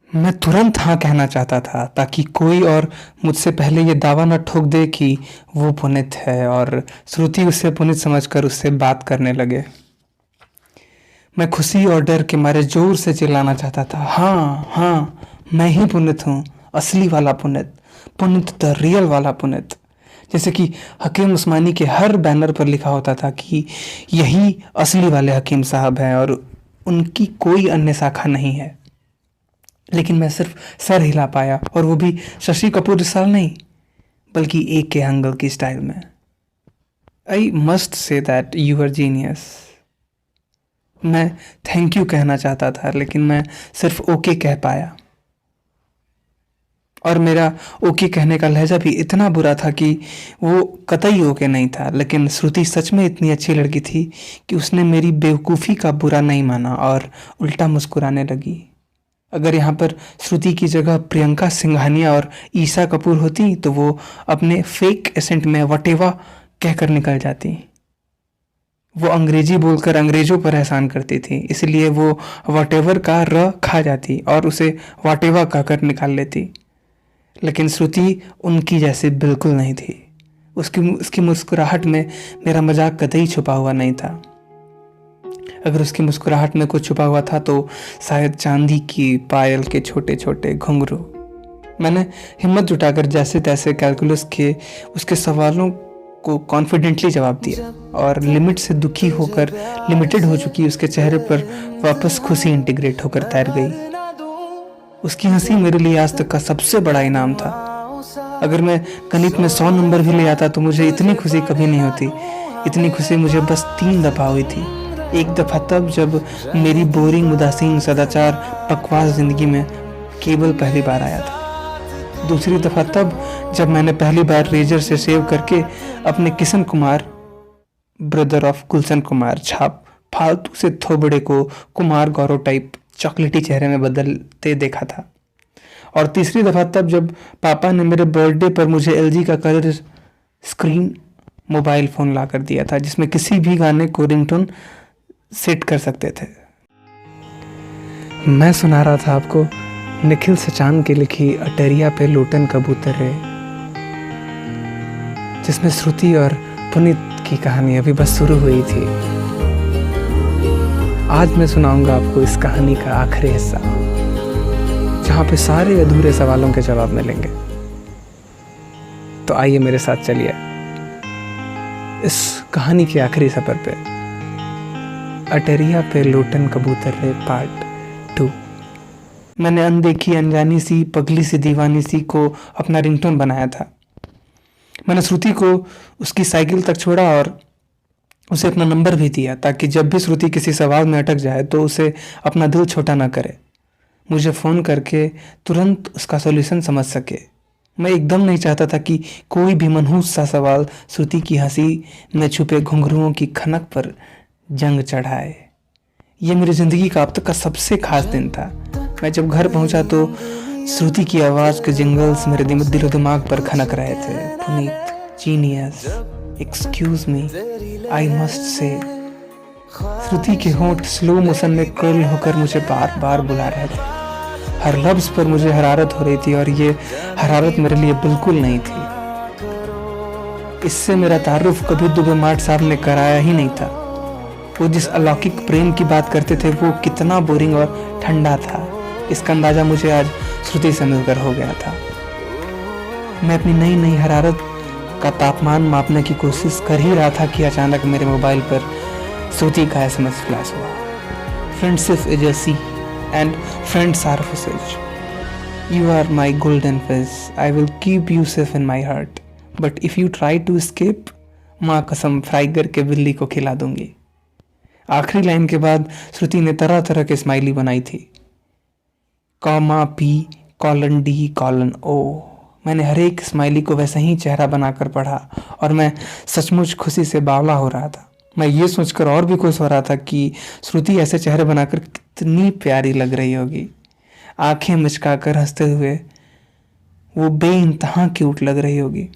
मैं तुरंत हाँ कहना चाहता था ताकि कोई और मुझसे पहले ये दावा न ठोक दे कि वो पुनीत है और श्रुति उसे पुनीत समझकर उससे बात करने लगे। मैं खुशी और डर के मारे जोर से चिल्लाना चाहता था, हाँ हाँ, मैं ही पुनीत हूँ, असली वाला पुनीत, पुनीत द रियल वाला पुनीत। जैसे कि हकीम उस्मानी के हर बैनर पर लिखा होता था कि यही असली वाले हकीम साहब हैं और उनकी कोई अन्य शाखा नहीं है। लेकिन मैं सिर्फ सर हिला पाया, और वो भी शशि कपूर स्टाइल नहीं, बल्कि AK हंगल की स्टाइल में। I must say that you are genius. मैं थैंक यू कहना चाहता था, लेकिन मैं सिर्फ ओके कह पाया। और मेरा ओके कहने का लहजा भी इतना बुरा था कि वो कतई ओके नहीं था। लेकिन श्रुति सच में इतनी अच्छी लड़की थी कि उसने मेरी बेवकूफ़ी का बुरा नहीं माना और उल्टा मुस्कुराने लगी। अगर यहाँ पर श्रुति की जगह प्रियंका सिंघानिया और ईशा कपूर होती तो वो अपने फेक एसेंट में वटेवा कहकर निकल जाती। वो अंग्रेजी बोलकर अंग्रेजों पर एहसान करती थी, इसलिए वो वटेवर का र खा जाती और उसे वटेवा कहकर निकाल लेती। लेकिन श्रुति उनकी जैसी बिल्कुल नहीं थी। उसकी मुस्कुराहट में मेरा मजाक कतई छुपा हुआ नहीं था। अगर उसकी मुस्कुराहट में कुछ छुपा हुआ था तो शायद चांदी की पायल के छोटे छोटे घुंघरू। मैंने हिम्मत जुटाकर जैसे तैसे कैलकुलस के उसके सवालों को कॉन्फिडेंटली जवाब दिया और लिमिट से दुखी होकर लिमिटेड हो चुकी उसके चेहरे पर वापस खुशी इंटीग्रेट होकर तैर गई। उसकी हंसी मेरे लिए आज तक का सबसे बड़ा इनाम था। अगर मैं गणित में 100 नंबर भी ले आता तो मुझे इतनी खुशी कभी नहीं होती। इतनी खुशी मुझे बस 3 दफ़ा हुई थी। एक दफ़ा तब जब मेरी बोरिंग उदासीन सदाचार बकवास ज़िंदगी में केवल पहली बार आया था। दूसरी दफ़ा तब जब मैंने पहली बार रेजर से सेव करके अपने किशन कुमार ब्रदर ऑफ गुलशन कुमार छाप फालतू से थोबड़े को कुमार गौरव टाइप चॉकलेटी चेहरे में बदलते देखा था। और तीसरी दफ़ा तब जब पापा ने मेरे बर्थडे पर मुझे LG का कलर स्क्रीन मोबाइल फ़ोन ला कर दिया था जिसमें किसी भी गाने को रिंगटोन सेट कर सकते थे। मैं सुना रहा था आपको निखिल सचान की लिखी अटरिया पे लोटन कबूतर है, जिसमें श्रुति और पुनीत की कहानी अभी बस शुरू हुई थी। आज मैं सुनाऊंगा आपको इस कहानी का आखिरी हिस्सा, जहाँ पे सारे अधूरे सवालों के जवाब मिलेंगे। तो आइए मेरे साथ चलिए इस कहानी के आखिरी सफर पे, अटरिया पे लोटन कबूतर रे पार्ट 2। मैंने अनदेखी अनजानी सी पगली सी दीवानी सी को अपना रिंगटोन बनाया था। मैंने श्रुति को उसकी साइकिल तक छोड़ा और उसे अपना नंबर भी दिया ताकि जब भी श्रुति किसी सवाल में अटक जाए तो उसे अपना दिल छोटा ना करे, मुझे फ़ोन करके तुरंत उसका सॉल्यूशन समझ सके। मैं एकदम नहीं चाहता था कि कोई भी मनहूस सा सवाल श्रुति की हंसी में छुपे घुंघरुओं की खनक पर जंग चढ़ाए। ये मेरी ज़िंदगी का अब तक का सबसे खास दिन था। मैं जब घर पहुंचा तो श्रुति की आवाज़ के जिंगल्स मेरे दिलो दिमाग पर खनक रहे थे। Puneet, genius, excuse me, I must say. Shruti के होंठ स्लो मोशन में कर्ल होकर मुझे बार बार बुला रहे थे। हर लफ्ज़ पर मुझे हरारत हो रही थी और ये हरारत मेरे लिए बिल्कुल नहीं थी। इससे मेरा तारुफ कभी दुबे मार्ट साहब ने कराया ही नहीं था। वो जिस अलौकिक प्रेम की बात करते थे वो कितना बोरिंग और ठंडा था, इसका अंदाज़ा मुझे आज श्रुति से मिलकर हो गया था। मैं अपनी नई नई हरारत का तापमान मापने की कोशिश कर ही रहा था कि अचानक मेरे मोबाइल पर श्रुति का SMS फ्लैश हुआ। Friendship is a sea and friends are fishes. You are my golden fish, I will keep you safe in my heart, but if you try to escape, माँ कसम फ्राई करके बिल्ली को खिला दूंगी। आखिरी लाइन के बाद श्रुति ने तरह तरह के स्माइली बनाई थी, comma P, colon D, colon O। मैंने हर एक स्माइली को वैसे ही चेहरा बनाकर पढ़ा और मैं सचमुच खुशी से बावला हो रहा था। मैं ये सोचकर और भी खुश हो रहा था कि श्रुति ऐसे चेहरे बनाकर कितनी प्यारी लग रही होगी। आंखें मिचकाकर हंसते हुए वो बेइंतहा क्यूट लग रही होगी।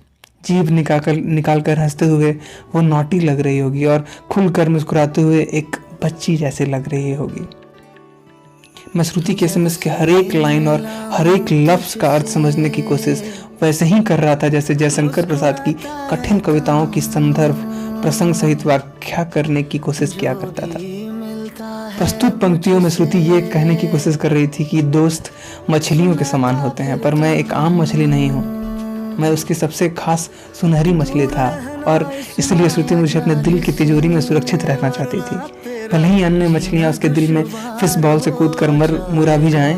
जीभ निकाल कर हंसते हुए वो नॉटी लग रही होगी और खुलकर मुस्कुराते हुए एक बच्ची जैसे लग रही होगी। मैं श्रुति के एसएमएस के हर एक लाइन और हर एक लफ्ज का अर्थ समझने की कोशिश वैसे ही कर रहा था जैसे जयशंकर प्रसाद की कठिन कविताओं की संदर्भ प्रसंग सहित व्याख्या करने की कोशिश किया करता था। प्रस्तुत पंक्तियों में श्रुति ये कहने की कोशिश कर रही थी कि दोस्त मछलियों के समान होते हैं, पर मैं एक आम मछली नहीं हूँ, मैं उसकी सबसे खास सुनहरी मछली था और इसलिए श्रुति मुझे अपने दिल की तिजोरी में सुरक्षित रखना चाहती थी। भले ही अन्य मछलियाँ उसके दिल में फिश बॉल से कूद कर मुरा भी जाएं,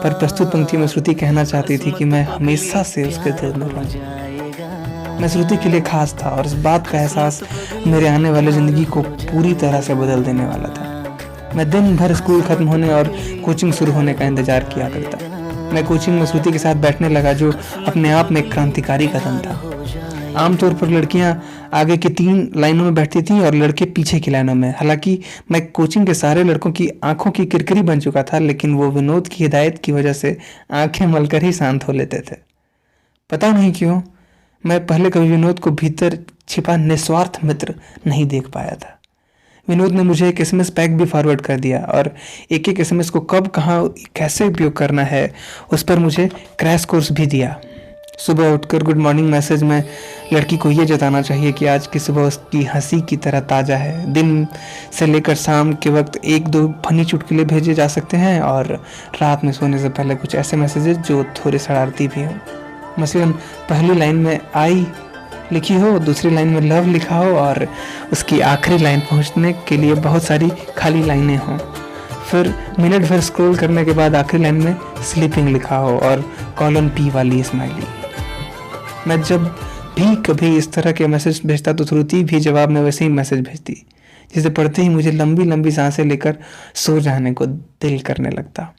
पर प्रस्तुत पंक्ति में श्रुति कहना चाहती थी कि मैं हमेशा से उसके दिल में रहूं। मैं श्रुति के लिए खास था और इस बात का एहसास मेरे आने वाली जिंदगी को पूरी तरह से बदल देने वाला था। मैं दिन भर स्कूल खत्म होने और कोचिंग शुरू होने का इंतजार किया करता। मैं कोचिंग में श्रुति के साथ बैठने लगा, जो अपने आप में एक क्रांतिकारी कदम था। आमतौर पर लड़कियां आगे की 3 लाइनों में बैठती थीं और लड़के पीछे की लाइनों में। हालांकि मैं कोचिंग के सारे लड़कों की आंखों की किरकिरी बन चुका था, लेकिन वो विनोद की हिदायत की वजह से आंखें मलकर ही शांत हो लेते थे। पता नहीं क्यों मैं पहले कभी विनोद को भीतर छिपा निस्वार्थ मित्र नहीं देख पाया था। विनोद ने मुझे एक एसएमएस पैक भी फॉरवर्ड कर दिया और एक एक एसएमएस को कब कहाँ कैसे उपयोग करना है उस पर मुझे क्रैश कोर्स भी दिया। सुबह उठकर गुड मॉर्निंग मैसेज में लड़की को ये जताना चाहिए कि आज की सुबह उसकी हंसी की तरह ताज़ा है। दिन से लेकर शाम के वक्त 1-2 फनी चुटकुले भेजे जा सकते हैं और रात में सोने से पहले कुछ ऐसे मैसेजेस जो थोड़े शरारती भी हों। मसलन पहली लाइन में आई लिखी हो, दूसरी लाइन में लव लिखा हो और उसकी आखिरी लाइन पहुंचने के लिए बहुत सारी खाली लाइनें हों। फिर मिनट भर स्क्रॉल करने के बाद आखिरी लाइन में स्लीपिंग लिखा हो और कॉलन पी वाली स्माइली। मैं जब भी कभी इस तरह के मैसेज भेजता तो श्रुति भी जवाब में वैसे ही मैसेज भेजती, जिसे पढ़ते ही मुझे लंबी लंबी सांसें लेकर सो जाने को दिल करने लगता।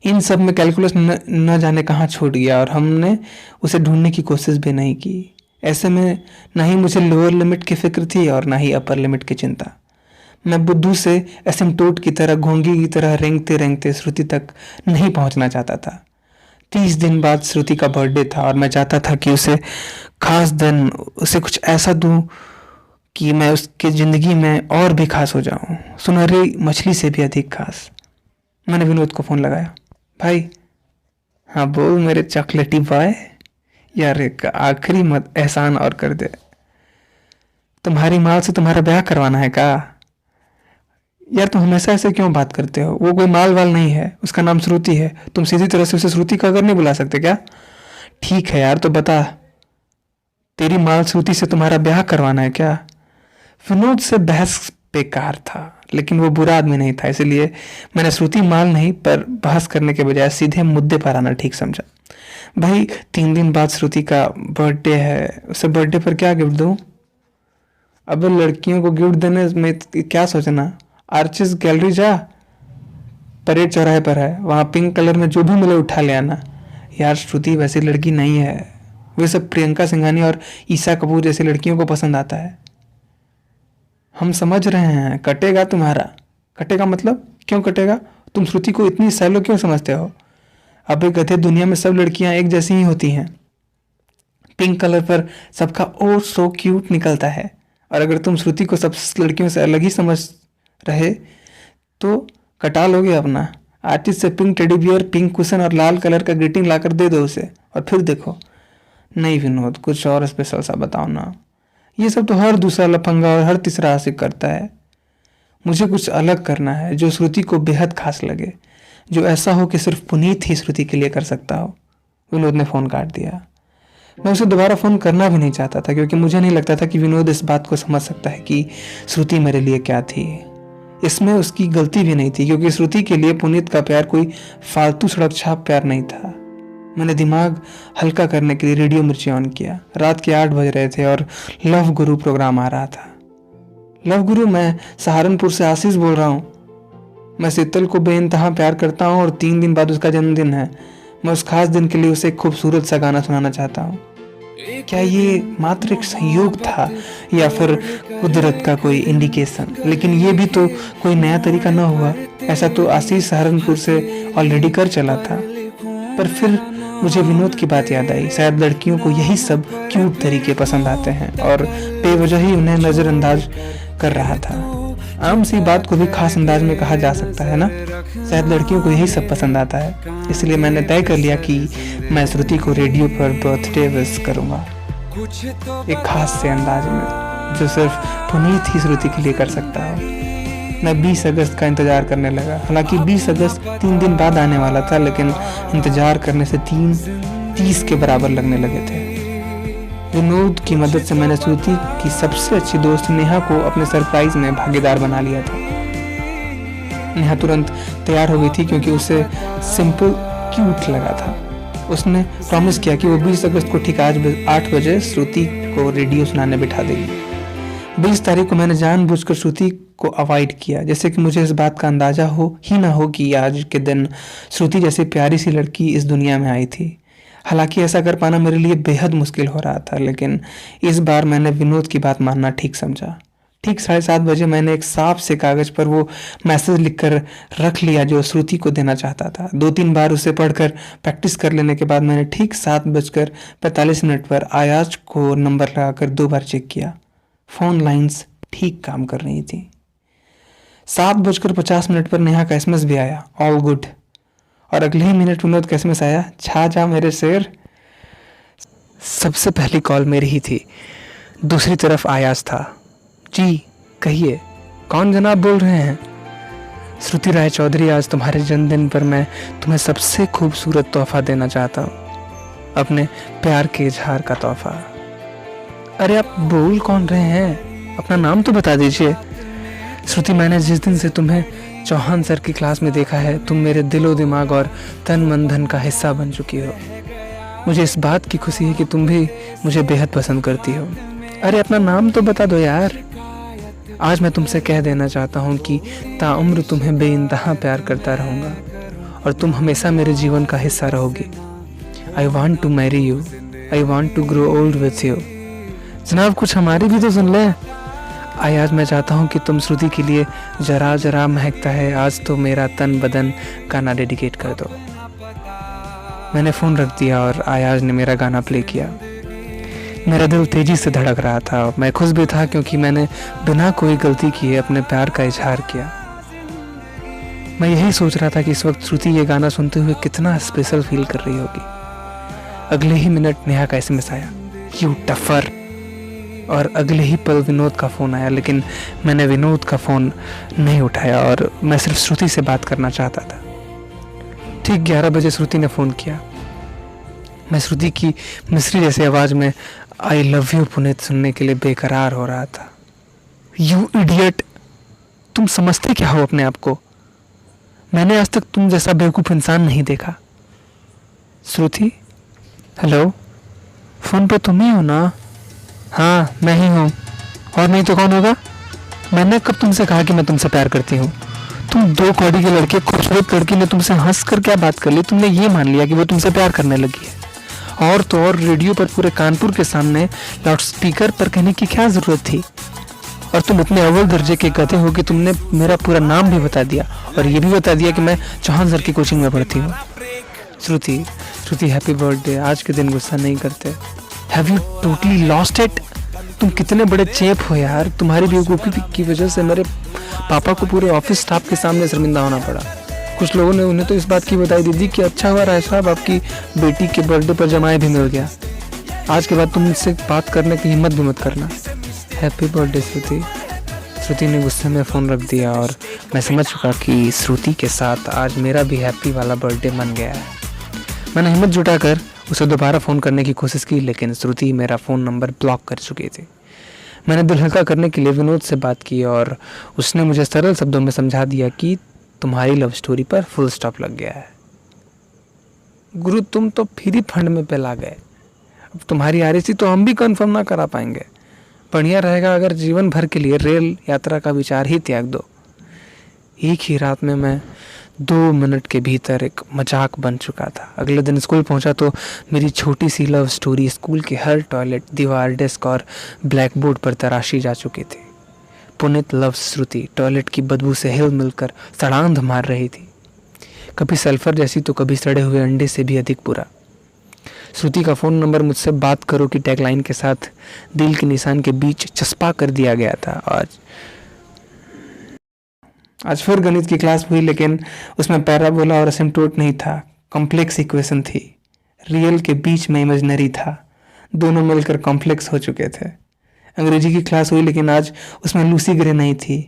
इन सब में कैलकुलस न जाने कहाँ छूट गया और हमने उसे ढूंढने की कोशिश भी नहीं की। ऐसे में ना ही मुझे लोअर लिमिट की फिक्र थी और ना ही अपर लिमिट की चिंता। मैं बुद्धू से एसिम्प्टोट की तरह घोंगी की तरह रेंगते रेंगते श्रुति तक नहीं पहुंचना चाहता था। 30 दिन बाद श्रुति का बर्थडे था और मैं चाहता था कि उसे खास दिन उसे कुछ ऐसा दूं कि मैं उसके ज़िंदगी में और भी खास हो जाऊं, सुनहरी मछली से भी अधिक खास। मैंने विनोद को फ़ोन लगाया। भाई, हाँ बोल मेरे चॉकलेटी बॉय, यार एक आखिरी मत एहसान और कर दे। तुम्हारी माल से तुम्हारा ब्याह करवाना है का? यार तुम हमेशा ऐसे क्यों बात करते हो? वो कोई माल वाल नहीं है, उसका नाम श्रुति है। तुम सीधी तरह से उसे श्रुति का अगर नहीं बुला सकते क्या? ठीक है यार, तो बता, तेरी माल श्रुति से तुम्हारा ब्याह करवाना है क्या? विनोद से बहस बेकार था, लेकिन वो बुरा आदमी नहीं था, इसलिए मैंने श्रुति माल नहीं पर बहस करने के बजाय सीधे मुद्दे पर आना ठीक समझा। भाई 3 दिन बाद श्रुति का बर्थडे है, उसे बर्थडे पर क्या गिफ्ट दूं? अब लड़कियों को गिफ्ट देने में क्या सोचना, आर्चिस गैलरी जा, परेड चौराहे पर है, वहाँ पिंक कलर में जो भी मिले उठा ले आना। यार श्रुति वैसी लड़की नहीं है, वे सब प्रियंका सिंघानी और ईशा कपूर जैसी लड़कियों को पसंद आता है। हम समझ रहे हैं, कटेगा तुम्हारा। कटेगा मतलब? क्यों कटेगा? तुम श्रुति को इतनी सैलो क्यों समझते हो? अब एक गधे दुनिया में सब लड़कियां एक जैसी ही होती हैं। पिंक कलर पर सबका ओ सो क्यूट निकलता है, और अगर तुम श्रुति को सब लड़कियों से अलग ही समझ रहे तो कटा लोगे अपना। आर्टिस्ट से pink teddy bear, pink cushion और लाल कलर का ग्रीटिंग लाकर दे दो उसे, और फिर देखो। नहीं विनोद, कुछ और स्पेशल सा बताओ ना। ये सब तो हर दूसरा लफंगा और हर तीसरा आशिक करता है। मुझे कुछ अलग करना है जो श्रुति को बेहद खास लगे, जो ऐसा हो कि सिर्फ पुनीत ही श्रुति के लिए कर सकता हो। विनोद ने फ़ोन काट दिया। मैं उसे दोबारा फ़ोन करना भी नहीं चाहता था, क्योंकि मुझे नहीं लगता था कि विनोद इस बात को समझ सकता है कि श्रुति मेरे लिए क्या थी। इसमें उसकी गलती भी नहीं थी, क्योंकि श्रुति के लिए पुनीत का प्यार कोई फालतू सड़क छाप प्यार नहीं था। मैंने दिमाग हल्का करने के लिए रेडियो मिर्ची ऑन किया। रात के 8 बज रहे थे और लव गुरु प्रोग्राम आ रहा था। लव गुरु, मैं सहारनपुर से आशीष बोल रहा हूँ। मैं शीतल को बेइंतहा प्यार करता हूँ और 3 दिन बाद उसका जन्मदिन है। मैं उस खास दिन के लिए उसे एक खूबसूरत सा गाना सुनाना चाहता हूँ। क्या ये मात्र एक संयोग था या फिर कुदरत का कोई इंडिकेशन? लेकिन ये भी तो कोई नया तरीका न हुआ। ऐसा तो आशीष सहारनपुर से ऑलरेडी कर चला था। पर फिर मुझे विनोद की बात याद आई। शायद लड़कियों को यही सब क्यूट तरीके पसंद आते हैं और बेवजह ही उन्हें नज़रअंदाज कर रहा था। आम सी बात को भी खास अंदाज में कहा जा सकता है ना। शायद लड़कियों को यही सब पसंद आता है, इसलिए मैंने तय कर लिया कि मैं श्रुति को रेडियो पर बर्थडे विश करूंगा, एक खास से अंदाज में जो सिर्फ पुनीत ही श्रुति के लिए कर सकता हो। मैं 20 अगस्त का इंतज़ार करने लगा। हालांकि 20 अगस्त 3 दिन बाद आने वाला था, लेकिन इंतज़ार करने से 30 के बराबर लगने लगे थे। विनोद की मदद से मैंने श्रुति की सबसे अच्छी दोस्त नेहा को अपने सरप्राइज में भागीदार बना लिया था। नेहा तुरंत तैयार हो गई थी क्योंकि उसे सिंपल क्यूट लगा था। उसने प्रॉमिस किया कि वो 20 अगस्त को ठीक आज 8 बजे श्रुति को रेडियो सुनाने बिठा देगी। 20 तारीख को मैंने जानबूझकर श्रुति को अवॉइड किया, जैसे कि मुझे इस बात का अंदाजा हो ही ना हो कि आज के दिन श्रुति जैसी प्यारी सी लड़की इस दुनिया में आई थी। हालांकि ऐसा कर पाना मेरे लिए बेहद मुश्किल हो रहा था, लेकिन इस बार मैंने विनोद की बात मानना ठीक समझा। ठीक 7:30 बजे मैंने एक साफ से कागज पर वो मैसेज लिखकर रख लिया जो श्रुति को देना चाहता था। 2-3 बार उसे पढ़कर प्रैक्टिस कर लेने के बाद मैंने ठीक 7:45 पर आयाज को नंबर लगाकर 2 बार चेक किया। फोन लाइंस ठीक काम कर रही थी। 7:50 पर नेहा का एसएमएस भी आया, ऑल गुड। और अगले ही मिनट विनोद का एसएमएस आया, छा जा मेरे शेर। सबसे पहली कॉल मेरी ही थी। दूसरी तरफ आयाज था। जी कहिए, कौन जनाब बोल रहे हैं? श्रुति राय चौधरी, आज तुम्हारे जन्मदिन पर मैं तुम्हें सबसे खूबसूरत तोहफा देना चाहता हूँ, अपने प्यार के इजहार का तोहफा। अरे आप बोल कौन रहे हैं? अपना नाम तो बता दीजिए। श्रुति, मैंने जिस दिन से तुम्हें चौहान सर की क्लास में देखा है, तुम मेरे दिलो दिमाग और तन मन धन का हिस्सा बन चुकी हो। मुझे इस बात की खुशी है कि तुम भी मुझे बेहद पसंद करती हो। अरे अपना नाम तो बता दो यार। आज मैं तुमसे कह देना चाहता हूँ कि ताउम्र तुम्हें बेइंतहा प्यार करता रहूँगा और तुम हमेशा मेरे जीवन का हिस्सा रहोगी। I want to marry you, I want to grow old with you. जनाब कुछ हमारी भी तो सुन लें। आज मैं चाहता हूँ कि तुम श्रुति के लिए जरा जरा महकता है आज तो मेरा तन बदन गाना डेडिकेट कर दो। मैंने फ़ोन रख दिया और आयाज ने मेरा गाना प्ले किया। मेरा दिल तेजी से धड़क रहा था और मैं खुश भी था क्योंकि मैंने बिना कोई गलती किए अपने प्यार का इजहार किया। मैं यही सोच रहा था कि इस वक्त श्रुति ये गाना सुनते हुए कितना स्पेशल फील कर रही होगी। अगले ही मिनट नेहा का एसएमएस आया, यू टफर। और अगले ही पल विनोद का फ़ोन आया, लेकिन मैंने विनोद का फ़ोन नहीं उठाया और मैं सिर्फ श्रुति से बात करना चाहता था। ठीक 11 बजे श्रुति ने फ़ोन किया। मैं श्रुति की मिस्री जैसी आवाज़ में आई लव यू पुनीत सुनने के लिए बेकरार हो रहा था। यू इडियट, तुम समझते क्या हो अपने आप को? मैंने आज तक तुम जैसा बेवकूफ़ इंसान नहीं देखा। श्रुति, हेलो, फ़ोन पे तुम ही हो ना? हाँ मैं ही हूँ, और नहीं तो कौन होगा? मैंने कब तुमसे कहा कि मैं तुमसे प्यार करती हूँ? तुम 2 कौड़ी के लड़के खूबसूरत लड़की ने तुमसे हंस कर क्या बात कर ली? तुमने ये मान लिया कि वो तुमसे प्यार करने लगी है। और तो और रेडियो पर पूरे कानपुर के सामने लाउड स्पीकर पर कहने की क्या ज़रूरत थी? और तुम इतने अव्वल दर्जे के गधे हो कि तुमने मेरा पूरा नाम भी बता दिया और ये भी बता दिया कि मैं चौहान सर की कोचिंग में पढ़ती हूँ। श्रुति हैप्पी बर्थडे। आज के दिन गुस्सा नहीं करते। Have you totally lost it? तुम कितने बड़े चेप हो यार। तुम्हारी बेवकूफ़ी की वजह से मेरे पापा को पूरे ऑफिस स्टाफ के सामने शर्मिंदा होना पड़ा। कुछ लोगों ने उन्हें तो इस बात की बधाई दी थी कि अच्छा हुआ राय साहब, आपकी बेटी के बर्थडे पर जमाए भी मिल गया। आज के बाद तुम मुझसे बात करने की हिम्मत भी मत करना। हैप्पी बर्थडे श्रुति। श्रुति ने गुस्से में फ़ोन रख दिया और मैं समझ चुका कि श्रुति के साथ आज मेरा भी हैप्पी वाला बर्थडे बन गया है। मैंने हिम्मत जुटाकर उसे दोबारा फ़ोन करने की कोशिश की, लेकिन श्रुति मेरा फ़ोन नंबर ब्लॉक कर चुकी थी। मैंने दिल हल्का करने के लिए विनोद से बात की और उसने मुझे सरल शब्दों में समझा दिया कि तुम्हारी लव स्टोरी पर फुल स्टॉप लग गया है। गुरु, तुम तो फ्री फंड में पिला गए। अब तुम्हारी आरएसी तो हम भी कंफर्म ना करा पाएंगे। बढ़िया रहेगा अगर जीवन भर के लिए रेल यात्रा का विचार ही त्याग दो। एक ही रात में मैं 2 मिनट के भीतर एक मजाक बन चुका था। अगले दिन स्कूल पहुंचा तो मेरी छोटी सी लव स्टोरी स्कूल के हर टॉयलेट, दीवार, डेस्क और ब्लैक बोर्ड पर तराशी जा चुकी थी। पुनीत लव श्रुति टॉयलेट की बदबू से हिल मिलकर सड़ांध मार रही थी, कभी सल्फर जैसी तो कभी सड़े हुए अंडे से भी अधिक बुरा। श्रुति का फ़ोन नंबर मुझसे बात करो की टैगलाइन के साथ दिल के निशान के बीच चस्पा कर दिया गया था। आज आज फिर गणित की क्लास हुई, लेकिन उसमें पैराबोला और असिम्प्टोट नहीं था, कॉम्प्लेक्स इक्वेशन थी। रियल के बीच में इमेजिनरी था, दोनों मिलकर कॉम्प्लेक्स हो चुके थे। अंग्रेजी की क्लास हुई, लेकिन आज उसमें लूसी ग्रे नहीं थी,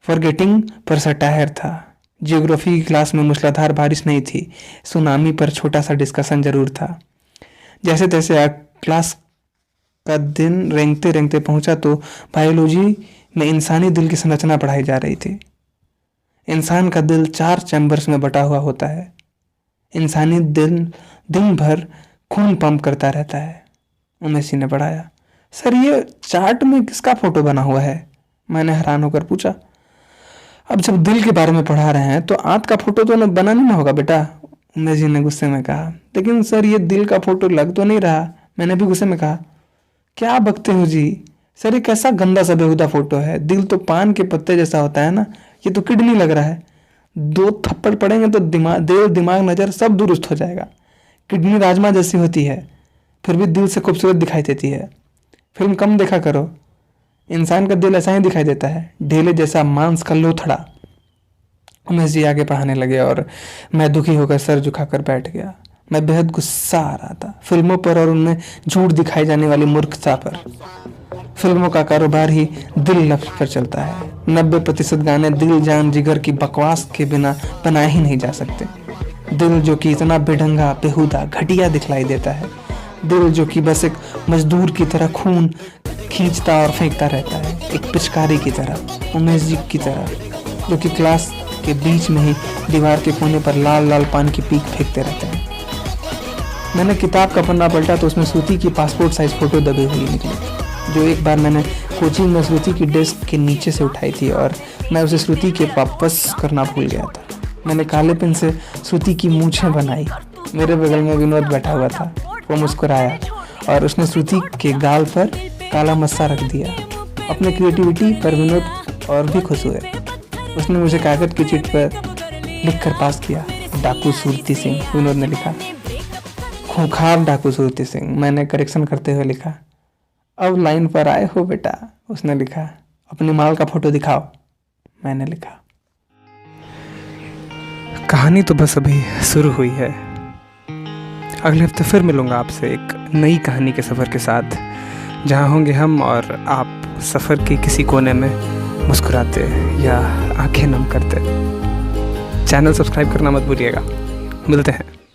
फॉरगेटिंग पर सटायर था। जियोग्राफी की क्लास में मूसलाधार बारिश नहीं थी, सुनामी पर छोटा सा डिस्कशन जरूर था। जैसे तैसे क्लास का दिन रेंगते रेंगते पहुंचा तो बायोलॉजी में इंसानी दिल की संरचना पढ़ाई जा रही थी। इंसान का दिल 4 चैम्बर्स में बटा हुआ होता है। इंसानी दिल दिन भर खून पंप करता रहता है। उमेश जी ने पढ़ाया। सर, ये चार्ट में किसका फोटो बना हुआ है? मैंने हैरान होकर पूछा। अब जब दिल के बारे में पढ़ा रहे हैं तो आंत का फोटो तो बना नहीं ना होगा बेटा, उमेश जी ने गुस्से में कहा। लेकिन सर, ये दिल का फोटो लग तो नहीं रहा, मैंने भी गुस्से में कहा। क्या बकते हो जी सर, ये कैसा गंदा सा बेहुदा फोटो है। दिल तो पान के पत्ते जैसा होता है ना, ये तो किडनी लग रहा है। 2 थप्पड़ पड़ेंगे तो दिल दिमाग नजर सब दुरुस्त हो जाएगा। किडनी राजमा जैसी होती है, फिर भी दिल से खूबसूरत दिखाई देती है। फिल्म कम देखा करो, इंसान का दिल ऐसा ही दिखाई देता है, ढेले जैसा मांस का लोथड़ा। उमेश जी आगे पढ़ाने लगे और मैं दुखी होकर सर झुकाकर बैठ गया। मैं बेहद गुस्सा आ रहा था फिल्मों पर और उनमें झूठ दिखाई जाने वाली मूर्खता पर। फिल्मों का कारोबार ही दिल लफ्ज पर चलता है। 90% गाने दिल जान जिगर की बकवास के बिना बनाए ही नहीं जा सकते। दिल जो कि इतना बेढंगा, बेहुदा, घटिया दिखलाई देता है। दिल जो कि बस एक मजदूर की तरह खून खींचता और फेंकता रहता है, एक पिचकारी की तरह, उमेश जी की तरह, जो कि क्लास के बीच में ही दीवार के कोने पर लाल लाल पान की पीक फेंकते रहते हैं। मैंने किताब का पन्ना पलटा तो उसमें श्रुति की पासपोर्ट साइज फोटो दबी हुई निकली, जो एक बार मैंने कोचिंग में श्रुति की डेस्क के नीचे से उठाई थी और मैं उसे श्रुति के वापस करना भूल गया था। मैंने काले पेन से श्रुति की मूछें बनाई। मेरे बगल में विनोद बैठा हुआ था। वो मुस्कुराया और उसने श्रुति के गाल पर काला मस्सा रख दिया। अपने क्रिएटिविटी पर विनोद और भी खुश हुए। उसने मुझे कागज की चिट पर लिख कर पास किया। डाकू सुरती सिंह, विनोद ने लिखा। खूंखार डाकू सुरती सिंह, मैंने करेक्शन करते हुए लिखा। अब लाइन पर आए हो बेटा, उसने लिखा। अपनी माल का फोटो दिखाओ, मैंने लिखा। कहानी तो बस अभी शुरू हुई है। अगले हफ्ते फिर मिलूंगा आपसे एक नई कहानी के सफ़र के साथ, जहां होंगे हम और आप सफ़र के किसी कोने में मुस्कुराते या आंखें नम करते। चैनल सब्सक्राइब करना मत भूलिएगा। मिलते हैं।